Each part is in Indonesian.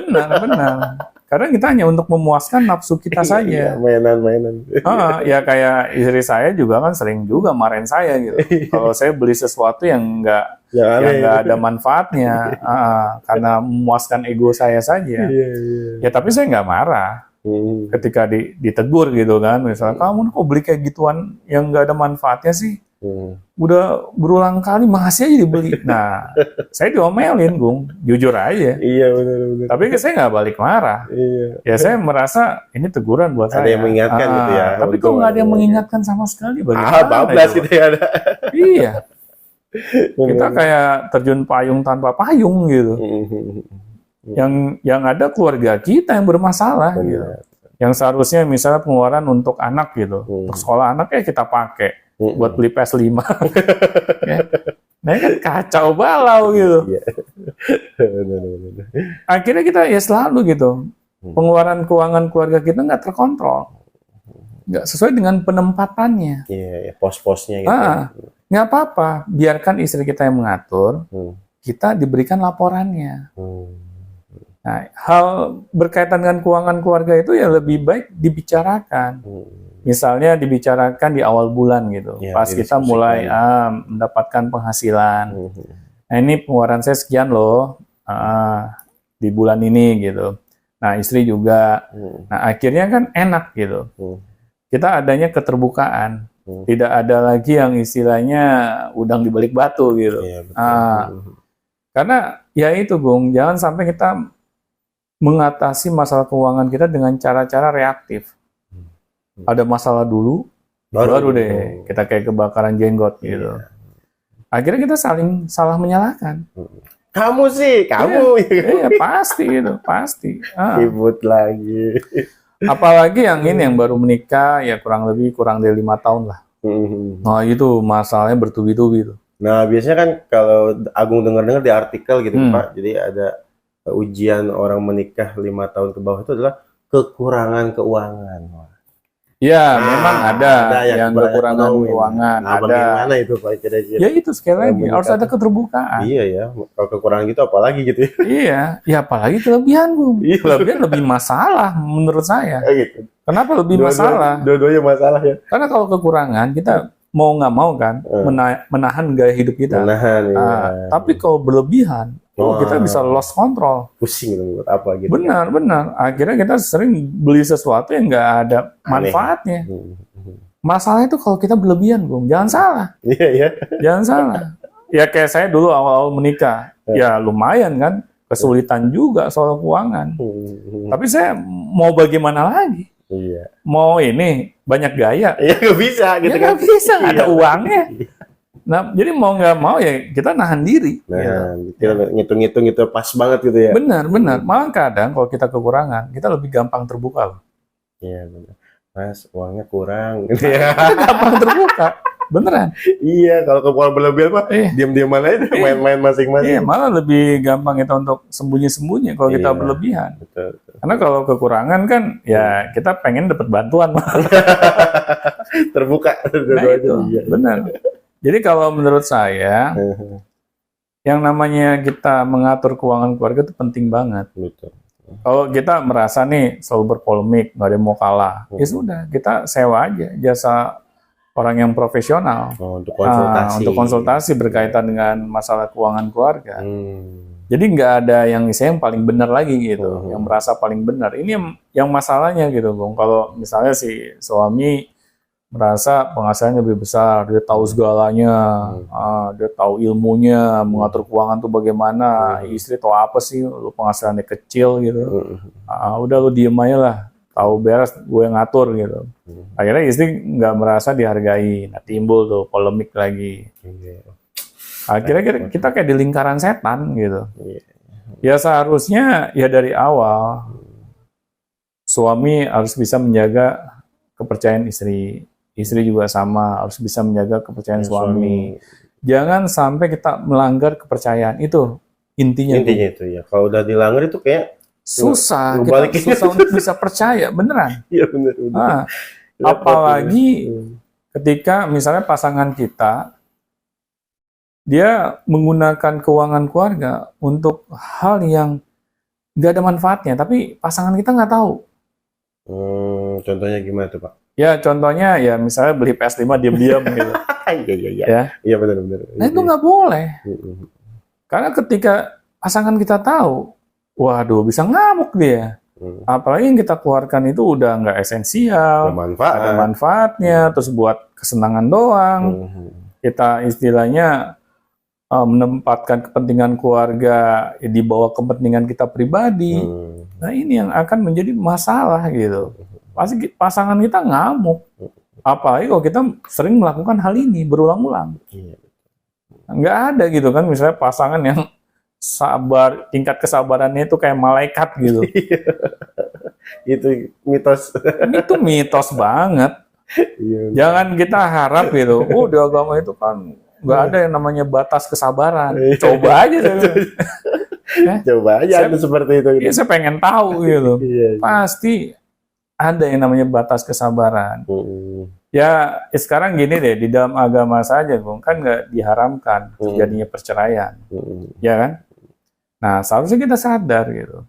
benar, benar. Karena kita hanya untuk memuaskan nafsu kita Iya, saja. mainan-mainan. Ya kayak istri saya juga kan sering juga marahin saya gitu. Kalau saya beli sesuatu yang Yang aneh. nggak ada manfaatnya, karena memuaskan ego saya saja. Iya, iya. Ya tapi saya nggak marah ketika ditegur gitu kan. Misalnya kamu kok beli kayak gituan yang nggak ada manfaatnya sih? Udah berulang kali masih aja dibeli. Nah, saya diomelin, Gung, jujur aja. Iya, benar-benar. Tapi saya nggak balik marah. Iya. Ya saya merasa ini teguran buat Ada saya. yang mengingatkan gitu ya. Tapi kok nggak ada yang mengingatkan sama sekali? Bagaimana bablas itu? gitu ya ada. Iya. Kita kayak terjun payung tanpa payung gitu. Yang ada keluarga kita yang bermasalah. Gitu. Yang seharusnya misalnya pengeluaran untuk anak gitu, untuk sekolah anak kita pakai buat beli PS5. Ya. Nah kan kacau balau gitu. Akhirnya kita ya selalu gitu, pengeluaran keuangan keluarga kita nggak terkontrol, nggak sesuai dengan penempatannya. Iya, pos-posnya gitu. Nggak apa-apa, biarkan istri kita yang mengatur, kita diberikan laporannya. Nah, hal berkaitan dengan keuangan keluarga itu ya lebih baik dibicarakan. Misalnya dibicarakan di awal bulan gitu, pas kita mulai mendapatkan penghasilan. Nah ini pengeluaran saya sekian loh di bulan ini gitu. Nah istri juga. Nah akhirnya kan enak gitu. Kita adanya keterbukaan. Tidak ada lagi yang istilahnya udang di balik batu gitu. Iya, betul. Karena ya itu Bung, jangan sampai kita mengatasi masalah keuangan kita dengan cara-cara reaktif. Ada masalah dulu, baru deh kita kayak kebakaran jenggot gitu. Akhirnya kita saling salah menyalahkan. Kamu sih, kamu. Iya, pasti itu, pasti. Ribut lagi. Apalagi yang ini yang baru menikah ya kurang dari 5 tahun lah. Nah itu masalahnya bertubi-tubi tuh. Nah biasanya kan kalau Agung dengar-dengar di artikel gitu Pak, jadi ada ujian orang menikah 5 tahun ke bawah itu adalah kekurangan keuangan. Ya, memang ada yang kekurangan keuangan. Nah, bagaimana itu Pak kira-kira? Ya itu sekali lagi harus ada keterbukaan. Iya ya, kalau kekurangan gitu apalagi gitu ya. Iya, ya apalagi kelebihan Bu. Kelebihan lebih masalah menurut saya. Gitu. Kenapa lebih masalah? Dua-duanya masalah ya. Karena kalau kekurangan kita mau nggak mau kan menahan gaya hidup kita. Menahan, iya. Tapi kalau berlebihan, kita bisa lost control. Pusing buat apa gitu. Benar. Akhirnya kita sering beli sesuatu yang nggak ada manfaatnya. Masalah itu kalau kita berlebihan, Bung. Jangan salah. Iya. Jangan salah. Ya kayak saya dulu awal-awal menikah, ya lumayan kan, kesulitan juga soal keuangan. Tapi saya mau bagaimana lagi? Iya. Mau ini banyak gaya? Iya nggak bisa gitu ya, kan? Nggak bisa, nggak ada uangnya. Nah, jadi mau nggak mau ya kita nahan diri. Nah, kita ngitung-ngitung gitu pas banget gitu ya. Benar. Malah kadang kalau kita kekurangan, kita lebih gampang terbuka loh. Iya benar. Mas, uangnya kurang gitu ya. Kita gampang terbuka. Beneran. Iya, kalau keuangan berlebihan mah diam-diam aja main-main masing-masing. Iya, malah lebih gampang kita untuk sembunyi-sembunyi kalau kita berlebihan. Betul. Karena kalau kekurangan kan ya kita pengen dapat bantuan. Terbuka. Nah itu, benar. Jadi kalau menurut saya, yang namanya kita mengatur keuangan keluarga itu penting banget. Betul. Kalau kita merasa nih selalu berpolemik, nggak ada yang mau kalah, ya sudah kita sewa aja jasa orang yang profesional untuk konsultasi. Untuk konsultasi berkaitan dengan masalah keuangan keluarga. Jadi nggak ada yang saya yang paling benar lagi gitu, yang merasa paling benar. Ini yang masalahnya gitu, Bung. Kalau misalnya si suami merasa penghasilannya lebih besar, dia tahu segalanya, dia tahu ilmunya, mengatur keuangan tuh bagaimana, istri tahu apa sih, lu penghasilannya kecil gitu, udah lu diem aja lah, tahu beres, gue yang ngatur gitu. Akhirnya istri nggak merasa dihargai, nah timbul tuh polemik lagi. Akhirnya kita kayak di lingkaran setan gitu. Ya seharusnya ya dari awal, suami harus bisa menjaga kepercayaan istri. Istri juga sama, harus bisa menjaga kepercayaan suami. Jangan sampai kita melanggar kepercayaan, itu intinya. Intinya itu ya, kalau udah dilanggar itu kayak susah, kita susah untuk bisa percaya, beneran. Iya bener. Apalagi ketika misalnya pasangan kita, dia menggunakan keuangan keluarga untuk hal yang nggak ada manfaatnya, tapi pasangan kita nggak tahu. Contohnya gimana tuh Pak? Ya contohnya ya misalnya beli PS5 diam-diam gitu. Iya. Ya. Iya benar-benar. Nah itu nggak boleh. Karena ketika pasangan kita tahu, waduh bisa ngamuk dia. Apalagi yang kita keluarkan itu udah nggak esensial, ada manfaatnya, terus buat kesenangan doang. Kita istilahnya menempatkan kepentingan keluarga di bawah kepentingan kita pribadi. Nah ini yang akan menjadi masalah gitu. Pasti pasangan kita ngamuk. Apalagi kalau kita sering melakukan hal ini berulang-ulang. Nggak ada gitu kan, misalnya pasangan yang sabar, tingkat kesabarannya itu kayak malaikat gitu. Itu mitos. Itu mitos banget. Jangan kita harap gitu. Di agama itu kan nggak ada yang namanya batas kesabaran. Coba aja Coba aja seperti itu. Ya, saya pengen tahu gitu. Pasti ada yang namanya batas kesabaran. Ya sekarang gini deh, di dalam agama saja, Bung, kan nggak diharamkan terjadinya perceraian, ya kan? Nah seharusnya kita sadar gitu.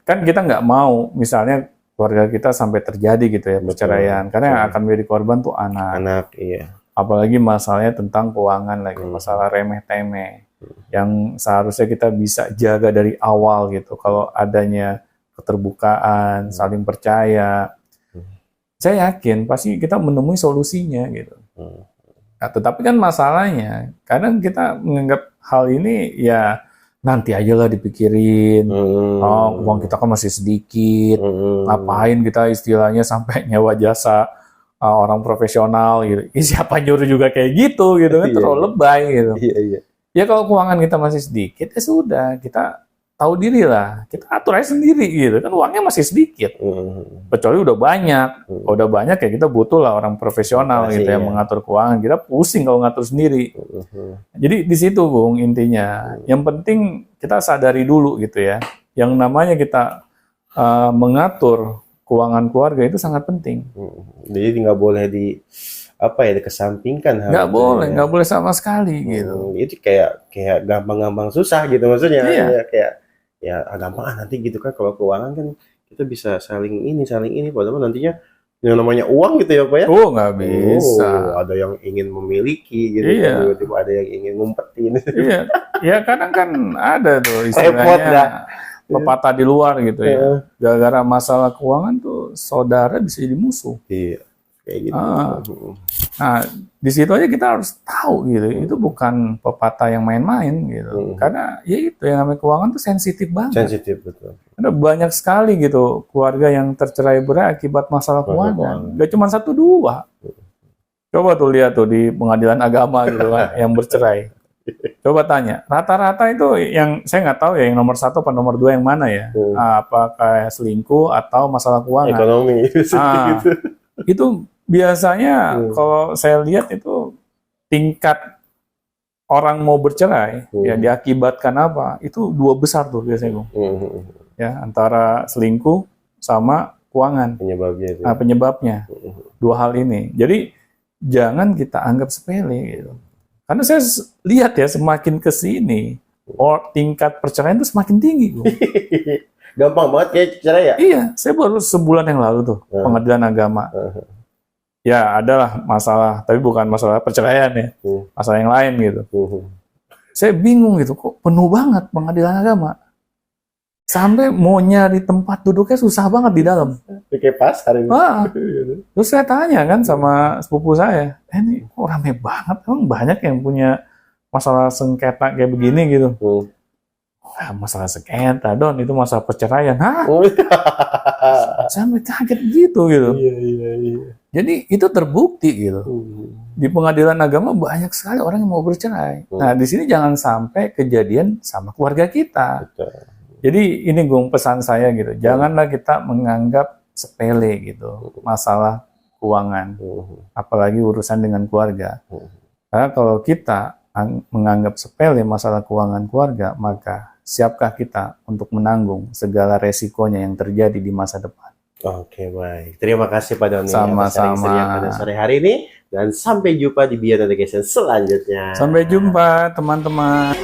Kan kita nggak mau, misalnya keluarga kita sampai terjadi gitu ya perceraian, karena yang akan menjadi korban tuh anak. Iya. Apalagi masalahnya tentang keuangan lagi, masalah remeh-temeh, yang seharusnya kita bisa jaga dari awal gitu. Kalau adanya keterbukaan, saling percaya, saya yakin pasti kita menemui solusinya gitu. Nah, tetapi kan masalahnya, kadang kita menganggap hal ini ya nanti aja lah dipikirin. Uang kita kan masih sedikit, ngapain kita istilahnya sampai nyewa jasa orang profesional gitu. Siapa nyuruh juga kayak gitu kan, terlalu lebay gitu. Ya kalau keuangan kita masih sedikit, ya sudah, kita tahu diri lah, kita atur aja sendiri gitu kan, uangnya masih sedikit, kecuali udah banyak. Kalau udah banyak ya kita butuh lah orang profesional gitu yang mengatur keuangan. Kita pusing kalau ngatur sendiri. Jadi di situ Bung intinya, yang penting kita sadari dulu gitu ya, yang namanya kita mengatur keuangan keluarga itu sangat penting. Jadi nggak boleh dikesampingkan. Nggak boleh sama sekali gitu. Itu kayak gampang-gampang susah gitu maksudnya. Ya gampang nanti gitu kan, kalau keuangan kan kita bisa saling ini padahal nantinya yang namanya uang gitu ya Pak ya. Nggak bisa. Ada yang ingin memiliki gitu, tiba-tiba ada yang ingin ngumpetin. Ya kadang kan ada tuh istilahnya pepatah di luar gitu ya. Gara-gara masalah keuangan tuh saudara bisa jadi musuh. Iya. Kayak gitu. Nah, di situ aja kita harus tahu gitu, itu bukan pepatah yang main-main gitu. Karena ya itu yang namanya keuangan tuh sensitif banget. Sensitif betul. Ada banyak sekali gitu keluarga yang tercerai berai akibat masalah keuangan. Gak cuma 1-2. Coba tuh lihat tuh di pengadilan agama gitu kan, yang bercerai. Coba tanya, rata-rata itu yang saya nggak tahu ya, yang nomor 1 atau nomor 2 yang mana ya? Apakah selingkuh atau masalah keuangan? Ekonomi. Itu biasanya kalau saya lihat itu tingkat orang mau bercerai ya diakibatkan apa? Itu 2 besar tuh biasanya, Bung. Ya, antara selingkuh sama keuangan. Penyebabnya. 2 hal ini. Jadi jangan kita anggap sepele gitu. Karena saya lihat ya semakin ke sini tingkat perceraian itu semakin tinggi, Bung. Gampang banget kayak cerai ya? Iya, saya baru sebulan yang lalu tuh pengadilan agama. Ya adalah masalah, tapi bukan masalah perceraian ya, masalah yang lain gitu. Saya bingung gitu, kok penuh banget pengadilan agama. Sampai mau nyari tempat duduknya susah banget di dalam. Kayak pasar ini. Terus saya tanya kan sama sepupu saya, ini kok rame banget, emang banyak yang punya masalah sengketa kayak begini gitu. Masalah sengketa, Don, itu masalah perceraian. Sampai kaget gitu. Iya. Jadi itu terbukti gitu. Di pengadilan agama banyak sekali orang yang mau bercerai. Nah, di sini jangan sampai kejadian sama keluarga kita. Jadi ini Gung pesan saya gitu. Janganlah kita menganggap sepele gitu masalah keuangan. Apalagi urusan dengan keluarga. Karena kalau kita menganggap sepele masalah keuangan keluarga, maka siapkah kita untuk menanggung segala resikonya yang terjadi di masa depan. Oke, baik. Terima kasih Pak Doni sama-sama pada sore hari ini, dan sampai jumpa di Beyond Education selanjutnya. Sampai jumpa teman-teman.